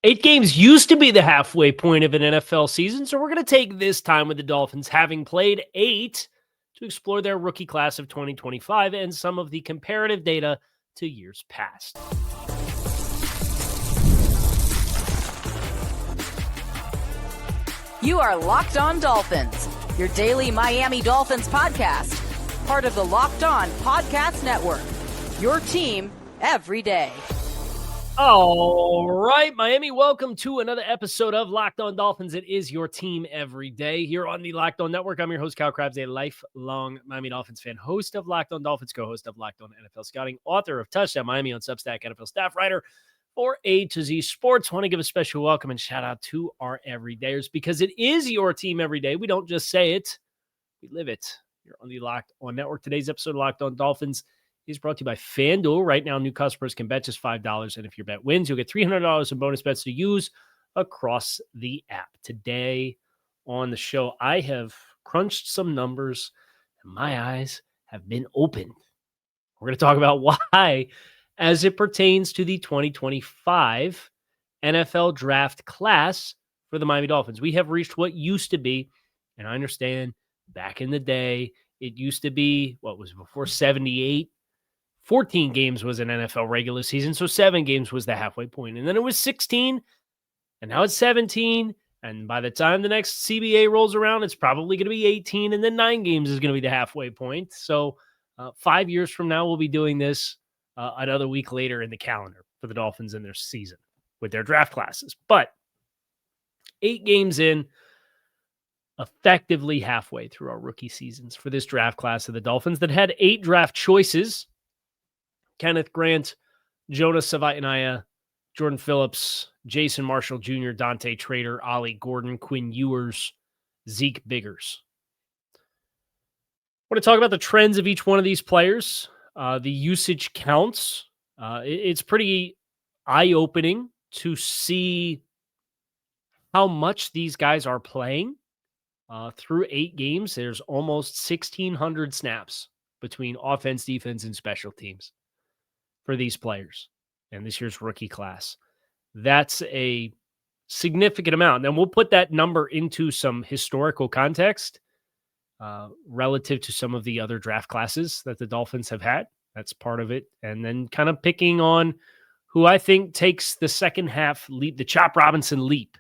8 games used to be the halfway point of an NFL season, so we're going to take this time with the Dolphins, having played 8, to explore their rookie class of 2025 and some of the comparative data to years past. You are Locked On Dolphins, your daily Miami Dolphins podcast, part of the Locked On Podcast Network, your team every day. All right, Miami, welcome to another episode of Locked On Dolphins. It is your team every day here on the Locked On Network. I'm your host, Kyle Krabs, a lifelong Miami Dolphins fan, host of Locked On Dolphins, co-host of Locked On NFL Scouting, author of Touchdown Miami on Substack, NFL staff writer for A to Z Sports. Want to give a special welcome and shout out to our everydayers because it is your team every day. We don't just say it, we live it. You're on the Locked On Network. Today's episode of Locked On Dolphins is brought to you by FanDuel. Right now, new customers can bet just $5, and if your bet wins, you'll get $300 in bonus bets to use across the app. Today on the show, I have crunched some numbers, and my eyes have been opened. We're going to talk about why, as it pertains to the 2025 NFL draft class for the Miami Dolphins. We have reached what used to be, and I understand back in the day, it used to be, what was it, before 78? 14 games was an NFL regular season, so 7 games was the halfway point. And then it was 16, and now it's 17. And by the time the next CBA rolls around, it's probably going to be 18, and then 9 games is going to be the halfway point. So 5 years from now, we'll be doing this another week later in the calendar for the Dolphins in their season with their draft classes. But 8 games in, effectively halfway through our rookie seasons for this draft class of the Dolphins that had 8 draft choices. Kenneth Grant, Jonah Savaiinaea, Jordan Phillips, Jason Marshall Jr., Dante Trader, Ollie Gordon, Quinn Ewers, Zeke Biggers. I want to talk about the trends of each one of these players, the usage counts. It's pretty eye-opening to see how much these guys are playing. Through 8 games, there's almost 1,600 snaps between offense, defense, and special teams for these players and this year's rookie class. That's a significant amount. And we'll put that number into some historical context relative to some of the other draft classes that the Dolphins have had. That's part of it. And then kind of picking on who I think takes the second half leap, the Chop Robinson leap,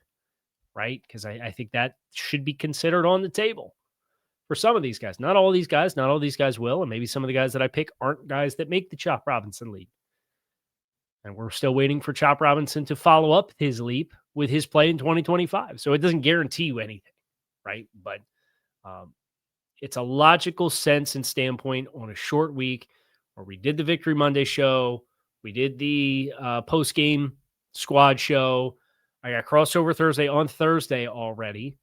right? Because I think that should be considered on the table for some of these guys. Not all these guys will. And maybe some of the guys that I pick aren't guys that make the Chop Robinson leap. And we're still waiting for Chop Robinson to follow up his leap with his play in 2025. So it doesn't guarantee you anything, right? But it's a logical sense and standpoint on a short week where we did the Victory Monday show. We did the post-game squad show. I got crossover Thursday on Thursday already.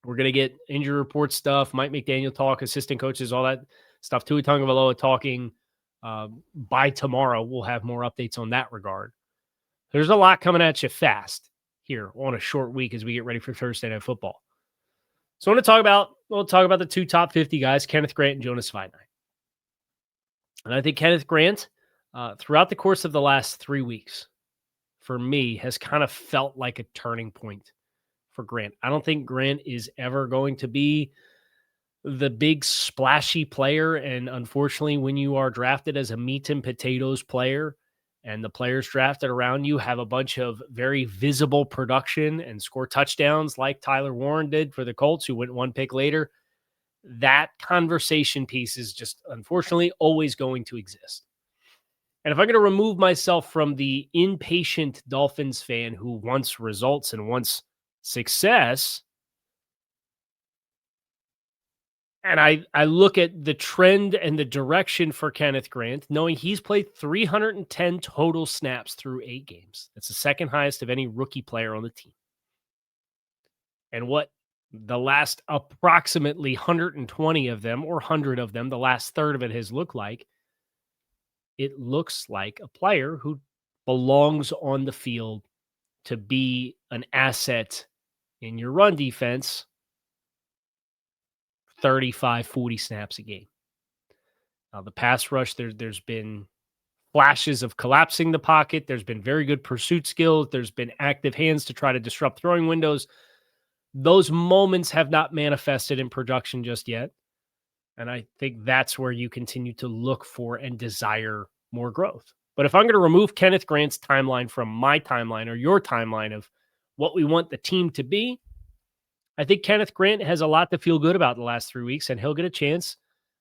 We're going to get injury report stuff, Mike McDaniel talk, assistant coaches, all that stuff. Tua Tagovailoa talking. By tomorrow, we'll have more updates on that regard. There's a lot coming at you fast here on a short week as we get ready for Thursday Night Football. So we'll talk about the 2 top 50 guys, Kenneth Grant and Jonah Savaiinaea. And I think Kenneth Grant, throughout the course of the last 3 weeks, for me, has kind of felt like a turning point for Grant. I don't think Grant is ever going to be the big splashy player. And unfortunately, when you are drafted as a meat and potatoes player and the players drafted around you have a bunch of very visible production and score touchdowns like Tyler Warren did for the Colts, who went 1 pick later, that conversation piece is just unfortunately always going to exist. And if I'm going to remove myself from the impatient Dolphins fan who wants results and wants success, and I look at the trend and the direction for Kenneth Grant, knowing he's played 310 total snaps through 8 games. That's the second highest of any rookie player on the team. And what the last approximately 120 of them, or 100 of them, the last third of it has looked like, it looks like a player who belongs on the field to be an asset in your run defense 35, 40 snaps a game. Now, the pass rush, there's been flashes of collapsing the pocket. There's been very good pursuit skills. There's been active hands to try to disrupt throwing windows. Those moments have not manifested in production just yet. And I think that's where you continue to look for and desire more growth. But if I'm going to remove Kenneth Grant's timeline from my timeline or your timeline of what we want the team to be, I think Kenneth Grant has a lot to feel good about the last 3 weeks, and he'll get a chance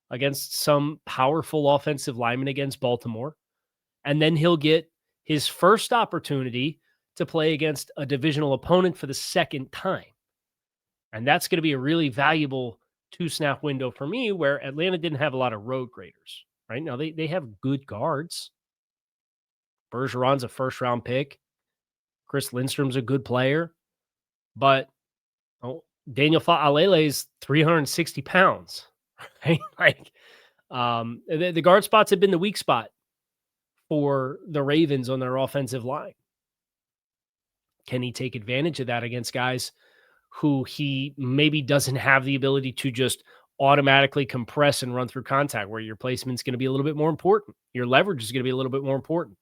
against some powerful offensive linemen against Baltimore. And then he'll get his first opportunity to play against a divisional opponent for the second time. And that's going to be a really valuable 2-snap window for me, where Atlanta didn't have a lot of road graders. Right now, they have good guards. Bergeron's a first-round pick. Chris Lindstrom's a good player. But Daniel Fa'alele is 360 pounds. Right? Like, the guard spots have been the weak spot for the Ravens on their offensive line. Can he take advantage of that against guys who he maybe doesn't have the ability to just automatically compress and run through contact, where your placement's going to be a little bit more important? Your leverage is going to be a little bit more important.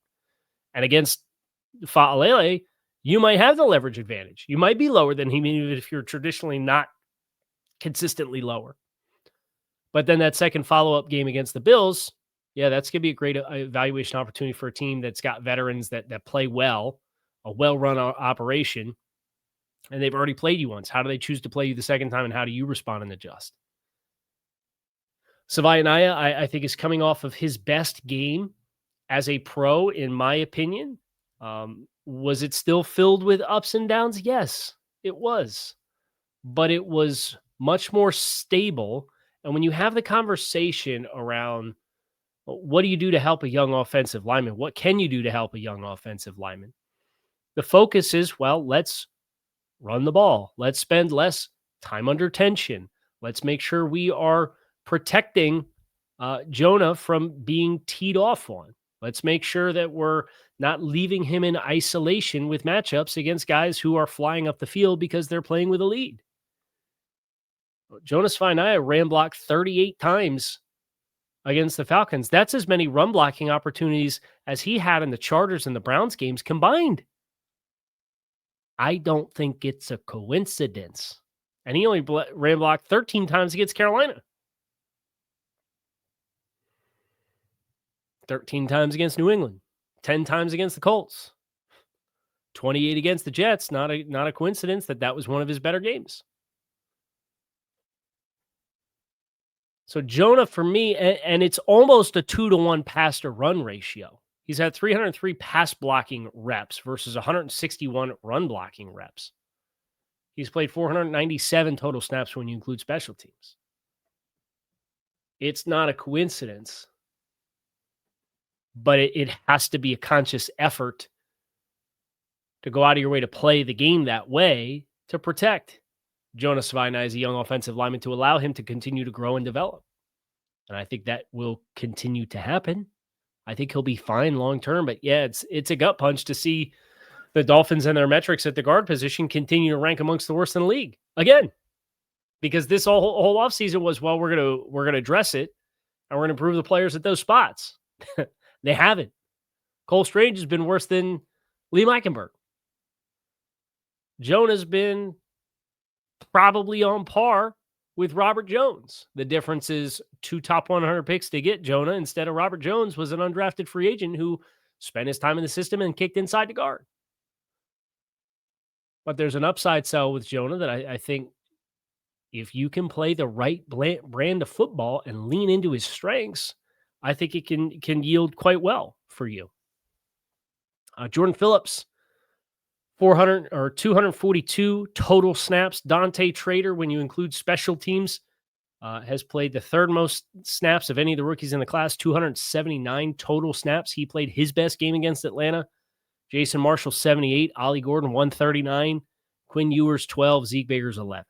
And against Fa'alele, you might have the leverage advantage. You might be lower than him, even if you're traditionally not consistently lower. But then that second follow-up game against the Bills, yeah, that's going to be a great evaluation opportunity for a team that's got veterans that play well, a well-run operation, and they've already played you once. How do they choose to play you the second time, and how do you respond and adjust? Savaiinaea, I think, is coming off of his best game as a pro, in my opinion. Was it still filled with ups and downs? Yes, it was. But it was much more stable. And when you have the conversation around what do you do to help a young offensive lineman? What can you do to help a young offensive lineman? The focus is, well, let's run the ball. Let's spend less time under tension. Let's make sure we are protecting Jonah from being teed off on. Let's make sure that we're not leaving him in isolation with matchups against guys who are flying up the field because they're playing with a lead. Jonah Savaiinaea ran block 38 times against the Falcons. That's as many run blocking opportunities as he had in the Chargers and the Browns games combined. I don't think it's a coincidence. And he only ran block 13 times against Carolina. 13 times against New England. 10 times against the Colts. 28 against the Jets. Not a coincidence that was one of his better games. So Jonah, for me, and it's almost a 2-to-1 pass to run ratio. He's had 303 pass blocking reps versus 161 run blocking reps. He's played 497 total snaps when you include special teams. It's not a coincidence, but it has to be a conscious effort to go out of your way to play the game that way to protect Jonah Savaiinaea as a young offensive lineman, to allow him to continue to grow and develop. And I think that will continue to happen. I think he'll be fine long-term, but yeah, it's a gut punch to see the Dolphins and their metrics at the guard position continue to rank amongst the worst in the league again, because this whole offseason was, well, we're going to address it and we're going to improve the players at those spots. They haven't. Cole Strange has been worse than Lee Meichenberg. Jonah's been probably on par with Robert Jones. The difference is 2 top 100 picks to get Jonah instead of Robert Jones was an undrafted free agent who spent his time in the system and kicked inside the guard. But there's an upside sell with Jonah that I think if you can play the right brand of football and lean into his strengths, I think it can yield quite well for you. Jordan Phillips, 242 total snaps. Dante Trader, when you include special teams, has played the third most snaps of any of the rookies in the class, 279 total snaps. He played his best game against Atlanta. Jason Marshall, 78. Ollie Gordon, 139. Quinn Ewers, 12. Zeke Baker's 11.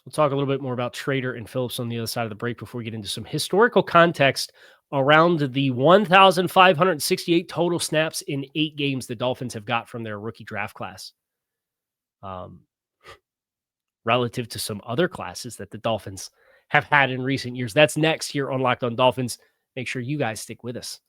We'll talk a little bit more about Trader and Phillips on the other side of the break before we get into some historical context around the 1,568 total snaps in 8 games the Dolphins have got from their rookie draft class. Relative to some other classes that the Dolphins have had in recent years. That's next here on Locked On Dolphins. make sure you guys stick with us.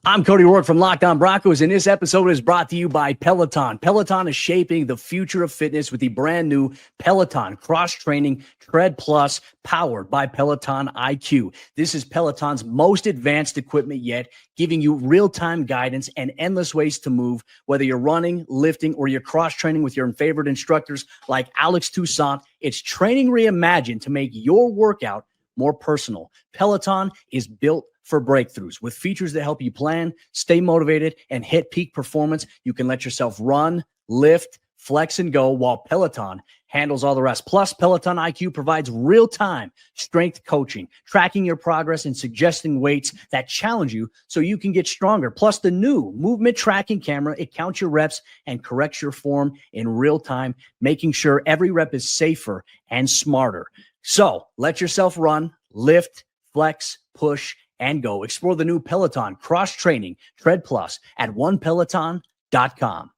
I'm Cody Rourke from Locked On Broncos, and this episode is brought to you by Peloton. Peloton is shaping the future of fitness with the brand new Peloton Cross-Training Tread Plus, powered by Peloton IQ. This is Peloton's most advanced equipment yet, giving you real-time guidance and endless ways to move, whether you're running, lifting, or you're cross-training with your favorite instructors like Alex Toussaint. It's training reimagined to make your workout more personal. Peloton is built for breakthroughs with features that help you plan, stay motivated, and hit peak performance. You can let yourself run, lift, flex, and go while Peloton handles all the rest. Plus, Peloton IQ provides real-time strength coaching, tracking your progress and suggesting weights that challenge you so you can get stronger. Plus, the new movement tracking camera, it counts your reps and corrects your form in real time, making sure every rep is safer and smarter. So let yourself run, lift, flex, push, and go. Explore the new Peloton Cross-Training Tread Plus at onepeloton.com.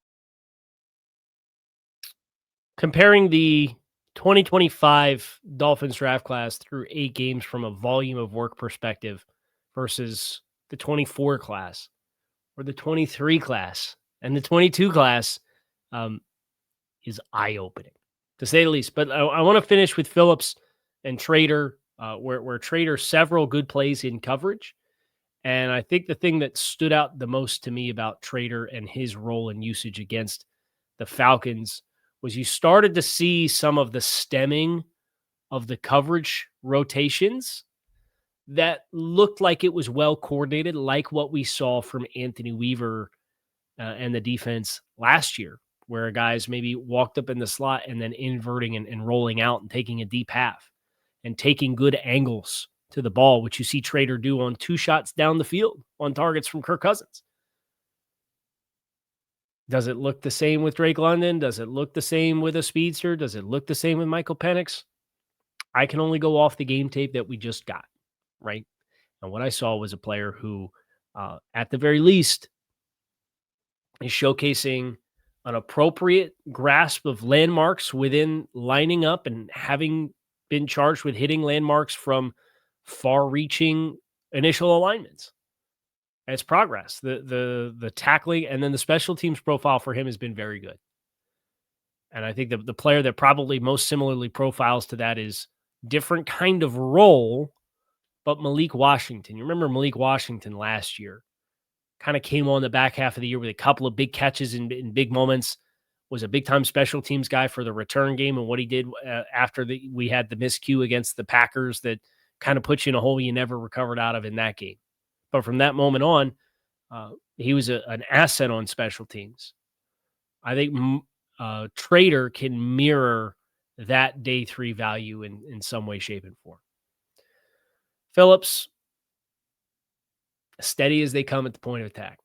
Comparing the 2025 Dolphins draft class through 8 games from a volume of work perspective versus the 24 class or the 23 class and the 22 class is eye-opening, to say the least. But I want to finish with Phillips and Trader, where Trader several good plays in coverage. And I think the thing that stood out the most to me about Trader and his role and usage against the Falcons was you started to see some of the stemming of the coverage rotations that looked like it was well coordinated, like what we saw from Anthony Weaver and the defense last year, where guys maybe walked up in the slot and then inverting and rolling out and taking a deep half and taking good angles to the ball, which you see Trader do on 2 shots down the field on targets from Kirk Cousins. Does it look the same with Drake London? Does it look the same with a speedster? Does it look the same with Michael Penix? I can only go off the game tape that we just got, right? And what I saw was a player who, at the very least, is showcasing an appropriate grasp of landmarks within lining up and having been charged with hitting landmarks from far-reaching initial alignments. And it's progress. The tackling and then the special teams profile for him has been very good. And I think the player that probably most similarly profiles to that is different kind of role, but Malik Washington. You remember Malik Washington last year kind of came on the back half of the year with a couple of big catches in big moments, was a big-time special teams guy for the return game, and what he did after we had the miscue against the Packers that kind of put you in a hole you never recovered out of in that game. But from that moment on, he was an asset on special teams. I think Trader can mirror that day 3 value in some way, shape, and form. Phillips, steady as they come at the point of attack.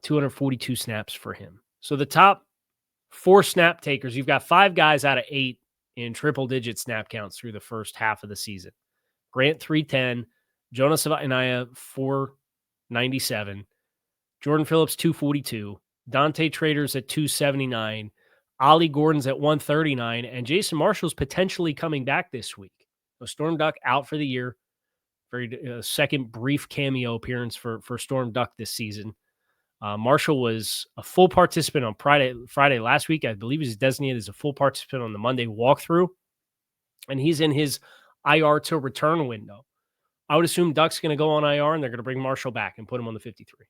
242 snaps for him. So the top 4 snap takers, you've got 5 guys out of 8 in triple-digit snap counts through the first half of the season. Grant, 310. Jonah Savaiinaea, 497. Jordan Phillips, 242. Dante Trader's at 279. Ollie Gordon's at 139. And Jason Marshall's potentially coming back this week. So Storm Duck out for the year. Second brief cameo appearance for Storm Duck this season. Marshall was a full participant on Friday last week. I believe he's designated as a full participant on the Monday walkthrough. And he's in his IR to return window. I would assume Duck's going to go on IR and they're going to bring Marshall back and put him on the 53.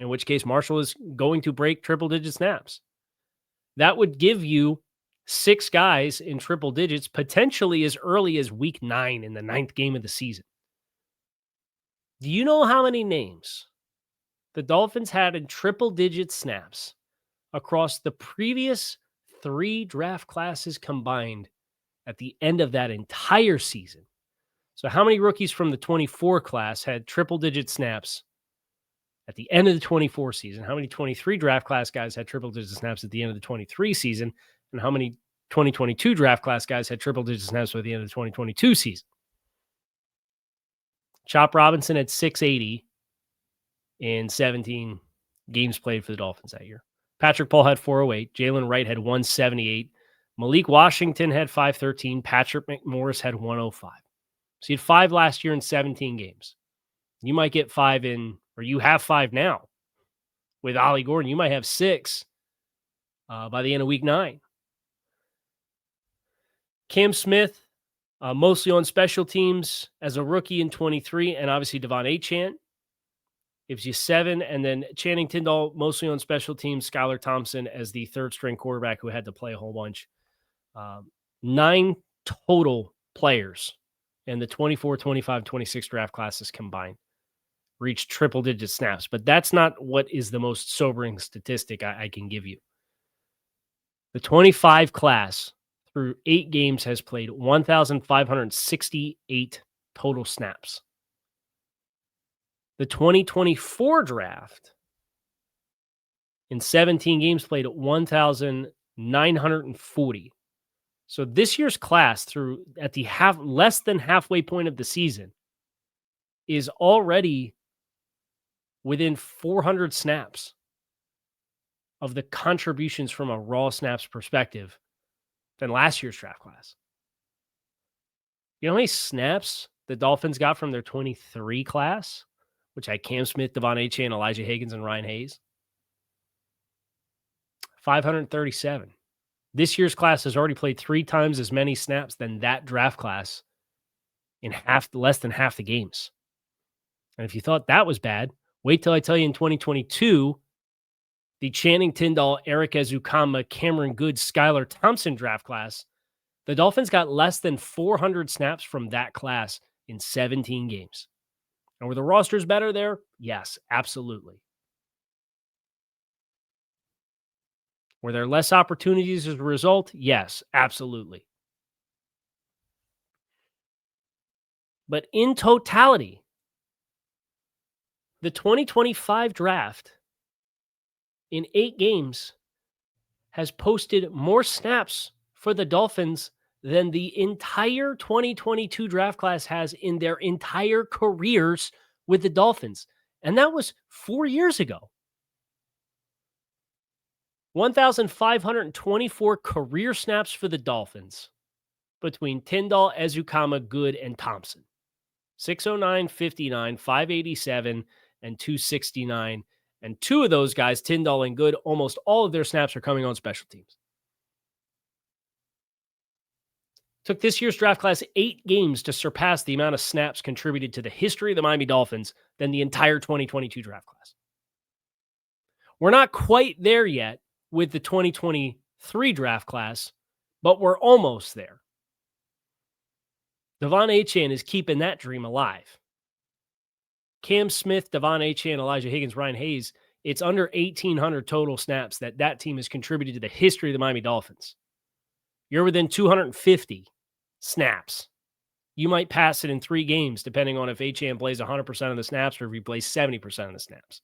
In which case Marshall is going to break triple-digit snaps. That would give you 6 guys in triple digits potentially as early as week 9 in the 9th game of the season. Do you know how many names the Dolphins had in triple-digit snaps across the previous 3 draft classes combined at the end of that entire season? So how many rookies from the 24 class had triple-digit snaps at the end of the 24 season? How many 23 draft class guys had triple-digit snaps at the end of the 23 season? And how many 2022 draft class guys had triple-digit snaps at the end of the 2022 season? Chop Robinson had 680 in 17 games played for the Dolphins that year. Patrick Paul had 408. Jalen Wright had 178. Malik Washington had 513. Patrick McMorris had 105. So you had 5 last year in 17 games. You might get 5 or you have 5 now with Ollie Gordon. You might have 6 by the end of week 9. Cam Smith, mostly on special teams as a rookie in 23, and obviously Devon Achane gives you 7. And then Channing Tindall, mostly on special teams. Skylar Thompson as the third-string quarterback who had to play a whole bunch. 9 total players in the 24, 25, 26 draft classes combined reached triple-digit snaps. But that's not what is the most sobering statistic I can give you. The 25 class through 8 games has played 1,568 total snaps. The 2024 draft in 17 games played 1,940. So this year's class through at the less than halfway point of the season is already within 400 snaps of the contributions from a raw snaps perspective than last year's draft class. You know how many snaps the Dolphins got from their 23 class, which had Cam Smith, Devon Achane, Elijah Higgins, and Ryan Hayes? 537. This year's class has already played 3 times as many snaps than that draft class in less than half the games. And if you thought that was bad, wait till I tell you in 2022, the Channing Tindall, Eric Ezukama, Cameron Good, Skylar Thompson draft class, the Dolphins got less than 400 snaps from that class in 17 games. And were the rosters better there? Yes, absolutely. Were there less opportunities as a result? Yes, absolutely. But in totality, the 2025 draft in 8 games has posted more snaps for the Dolphins than the entire 2022 draft class has in their entire careers with the Dolphins. And that was 4 years ago. 1,524 career snaps for the Dolphins between Tindall, Ezukama, Good, and Thompson. 609, 59, 587, and 269. And 2 of those guys, Tindall and Good, almost all of their snaps are coming on special teams. Took this year's draft class 8 games to surpass the amount of snaps contributed to the history of the Miami Dolphins than the entire 2022 draft class. We're not quite there yet with the 2023 draft class, but we're almost there. Devon Achane is keeping that dream alive. Cam Smith, Devon Achane, Elijah Higgins, Ryan Hayes, it's under 1,800 total snaps that team has contributed to the history of the Miami Dolphins. You're within 250 snaps. You might pass it in 3 games, depending on if Achane plays 100% of the snaps or if he plays 70% of the snaps.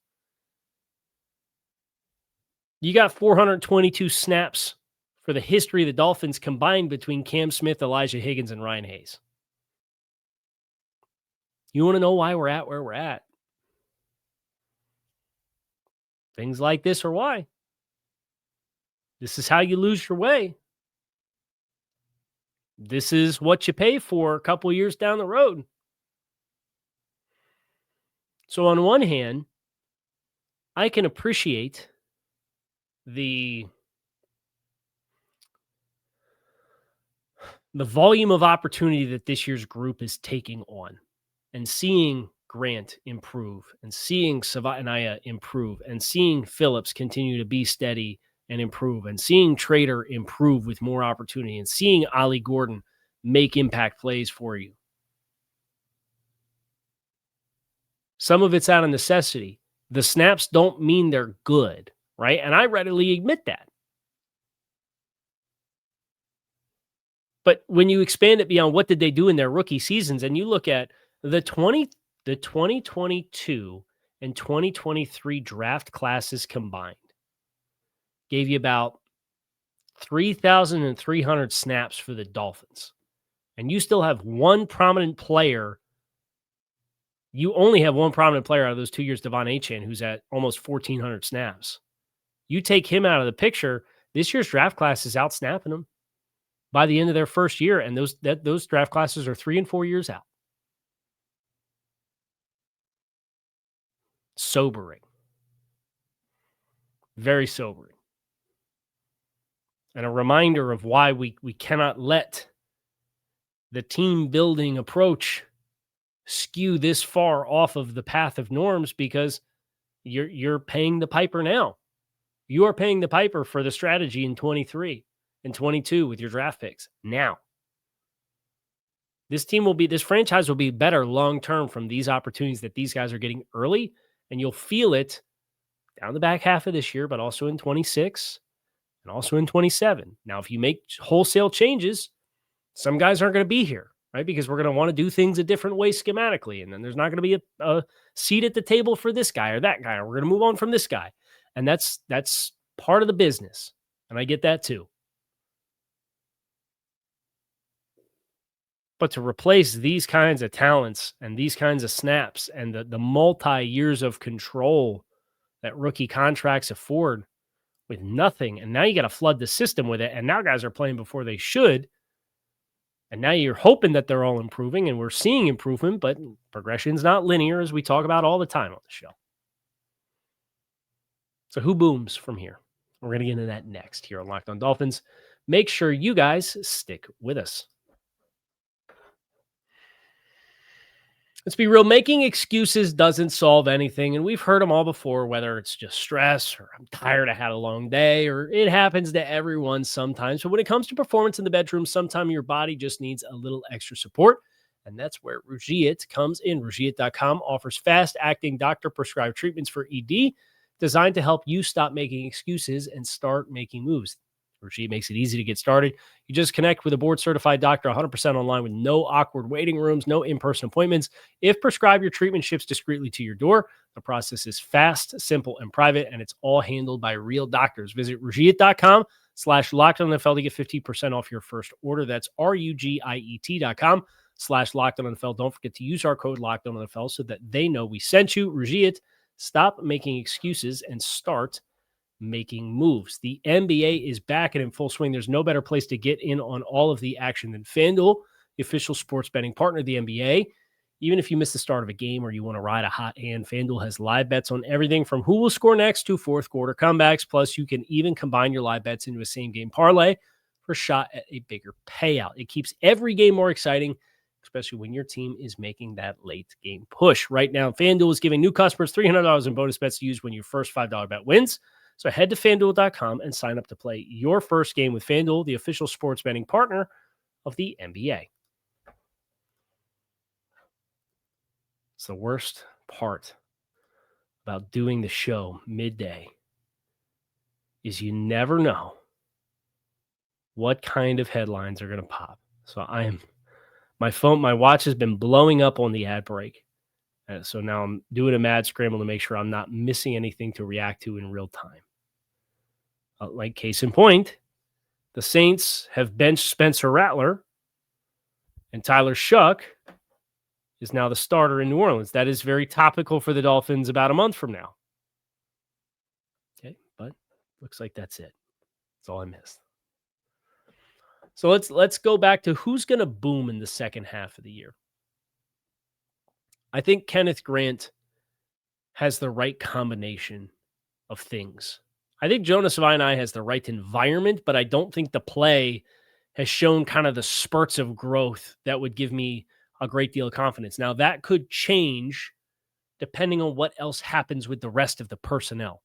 You got 422 snaps for the history of the Dolphins combined between Cam Smith, Elijah Higgins, and Ryan Hayes. You want to know why we're at where we're at? Things like this are why. This is how you lose your way. This is what you pay for a couple years down the road. So on one hand, I can appreciate the volume of opportunity that this year's group is taking on, and seeing Grant improve, and seeing Savaiinaea improve, and seeing Phillips continue to be steady and improve, and seeing Trader improve with more opportunity, and seeing Ollie Gordon make impact plays for you. Some of it's out of necessity. The snaps don't mean they're good, right? And I readily admit that. But when you expand it beyond what did they do in their rookie seasons, and you look at the 2022 and 2023 draft classes combined, gave you about 3,300 snaps for the Dolphins. And you still have one prominent player. You only have one prominent player out of those 2 years, Devon Achane, who's at almost 1,400 snaps. You take him out of the picture, this year's draft class is out snapping him. by the end of their first year. And those draft classes are 3 and 4 years out. Sobering. Very sobering. And a reminder of why we cannot let the team building approach skew this far off of the path of norms, because you're paying the piper now. You are paying the piper for the strategy in 23 and 22 with your draft picks now. This franchise will be better long-term from these opportunities that these guys are getting early, and you'll feel it down the back half of this year, but also in 26 and also in 27. Now, if you make wholesale changes, some guys aren't going to be here, right? Because we're going to want to do things a different way schematically. And then there's not going to be a seat at the table for this guy or that guy, or we're going to move on from this guy. And that's part of the business. And I get that too. But to replace these kinds of talents and these kinds of snaps and the multi-years of control that rookie contracts afford with nothing, and now you got to flood the system with it, and now guys are playing before they should, and now you're hoping that they're all improving, and we're seeing improvement, but progression's not linear, as we talk about all the time on the show. So who booms from here? We're going to get into that next here on Locked On Dolphins. Make sure you guys stick with us. Let's be real. Making excuses doesn't solve anything. And we've heard them all before, whether it's just stress or I'm tired, I had a long day, or it happens to everyone sometimes. But when it comes to performance in the bedroom, sometimes your body just needs a little extra support. And that's where Rugiit comes in. Rugiit.com offers fast-acting doctor-prescribed treatments for ED designed to help you stop making excuses and start making moves. Rugiit makes it easy to get started. You just connect with a board-certified doctor 100% online with no awkward waiting rooms, no in-person appointments. If prescribed, your treatment ships discreetly to your door. The process is fast, simple, and private, and it's all handled by real doctors. Visit Rugiit.com/LockedOnNFL to get 50% off your first order. That's RUGIET.com/LockedOnNFL. Don't forget to use our code LockedOnNFL so that they know we sent you. Rugiit, stop making excuses and start making moves. The NBA is back and in full swing. There's no better place to get in on all of the action than FanDuel, the official sports betting partner of the NBA. Even if you miss the start of a game or you want to ride a hot hand, FanDuel has live bets on everything from who will score next to fourth quarter comebacks. Plus, you can even combine your live bets into a same-game parlay for a shot at a bigger payout. It keeps every game more exciting, especially when your team is making that late-game push. Right now, FanDuel is giving new customers $300 in bonus bets to use when your first $5 bet wins. So head to FanDuel.com and sign up to play your first game with FanDuel, the official sports betting partner of the NBA. It's the worst part about doing the show midday is you never know what kind of headlines are going to pop. So my watch has been blowing up on the ad break. So now I'm doing a mad scramble to make sure I'm not missing anything to react to in real time. Like case in point, the Saints have benched Spencer Rattler, and Tyler Shuck is now the starter in New Orleans. That is very topical for the Dolphins about a month from now. Okay, but looks like that's it. That's all I missed. So let's go back to who's going to boom in the second half of the year. I think Kenneth Grant has the right combination of things. I think Jonah Savaiinaea has the right environment, but I don't think the play has shown kind of the spurts of growth that would give me a great deal of confidence. Now, that could change depending on what else happens with the rest of the personnel.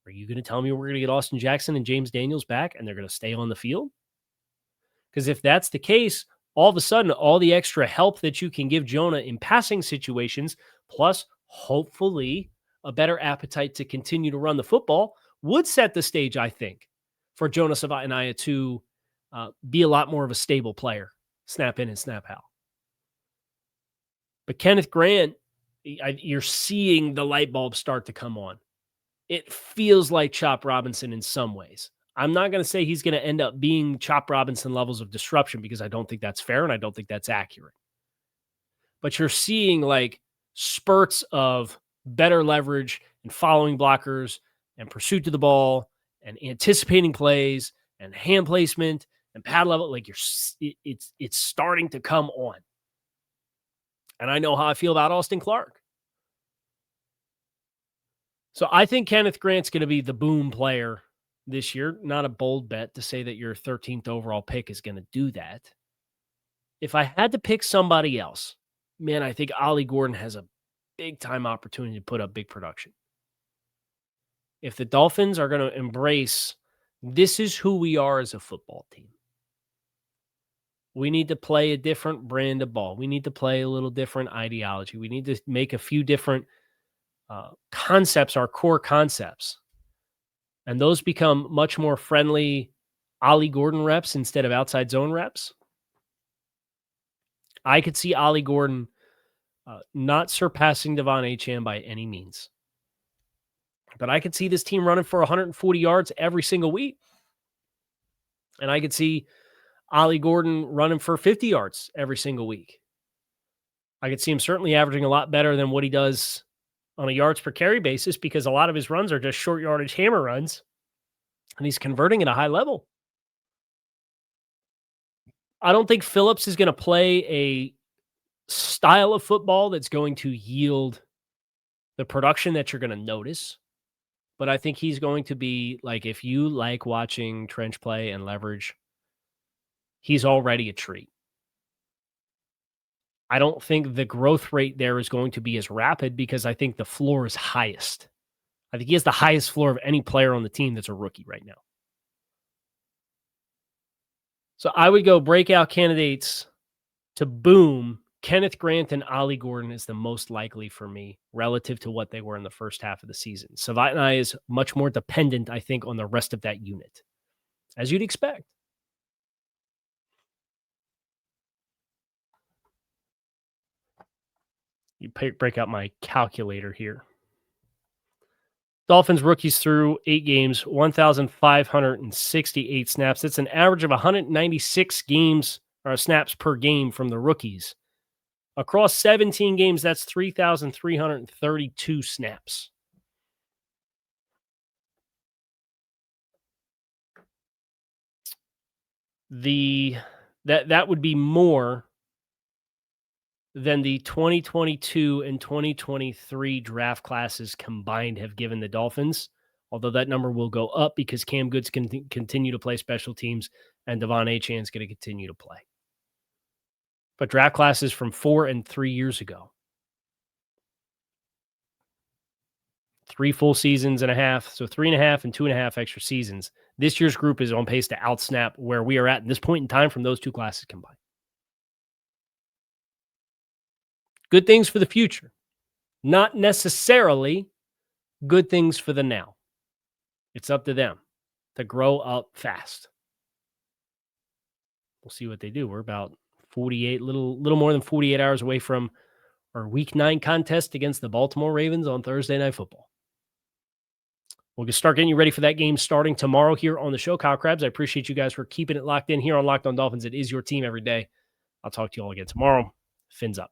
Are you going to tell me we're going to get Austin Jackson and James Daniels back and they're going to stay on the field? Because if that's the case, all of a sudden, all the extra help that you can give Jonah in passing situations, plus hopefully a better appetite to continue to run the football, would set the stage, I think, for Jonah Savaiinaea to be a lot more of a stable player, snap in and snap out. But Kenneth Grant, you're seeing the light bulb start to come on. It feels like Chop Robinson in some ways. I'm not going to say he's going to end up being Chop Robinson levels of disruption because I don't think that's fair and I don't think that's accurate. But you're seeing like spurts of better leverage and following blockers and pursuit to the ball and anticipating plays and hand placement and pad level, like it's starting to come on. And I know how I feel about Austin Clark. So I think Kenneth Grant's going to be the boom player this year. Not a bold bet to say that your 13th overall pick is going to do that. If I had to pick somebody else, man, I think Ollie Gordon has a big-time opportunity to put up big production. If the Dolphins are going to embrace, this is who we are as a football team. We need to play a different brand of ball. We need to play a little different ideology. We need to make a few different concepts, our core concepts. And those become much more friendly Ollie Gordon reps instead of outside zone reps. I could see Ollie Gordon not surpassing Devon Achane by any means. But I could see this team running for 140 yards every single week. And I could see Ollie Gordon running for 50 yards every single week. I could see him certainly averaging a lot better than what he does on a yards per carry basis, because a lot of his runs are just short yardage hammer runs, and he's converting at a high level. I don't think Phillips is going to play a style of football that's going to yield the production that you're going to notice. But I think he's going to be like, if you like watching trench play and leverage, he's already a treat. I don't think the growth rate there is going to be as rapid because I think the floor is highest. I think he has the highest floor of any player on the team that's a rookie right now. So I would go breakout candidates to boom. Kenneth Grant and Ollie Gordon is the most likely for me relative to what they were in the first half of the season. Savaiinaea is much more dependent, I think, on the rest of that unit, as you'd expect. You break out my calculator here. Dolphins rookies through 8 games, 1,568 snaps. That's an average of 196 games or snaps per game from the rookies. Across 17 games, that's 3,332 snaps. That would be more than the 2022 and 2023 draft classes combined have given the Dolphins, although that number will go up because Cam Good's can continue to play special teams and Devon Achane is going to continue to play. But draft classes from 4 and 3 years ago. 3 full seasons and a half, so 3.5 and 2.5 extra seasons. This year's group is on pace to outsnap where we are at this point in time from those 2 classes combined. Good things for the future, not necessarily good things for the now. It's up to them to grow up fast. We'll see what they do. We're about 48, little more than 48 hours away from our Week 9 contest against the Baltimore Ravens on Thursday Night Football. We'll start getting you ready for that game starting tomorrow here on the show. Kyle Krabs, I appreciate you guys for keeping it locked in here on Locked On Dolphins. It is your team every day. I'll talk to you all again tomorrow. Fins up.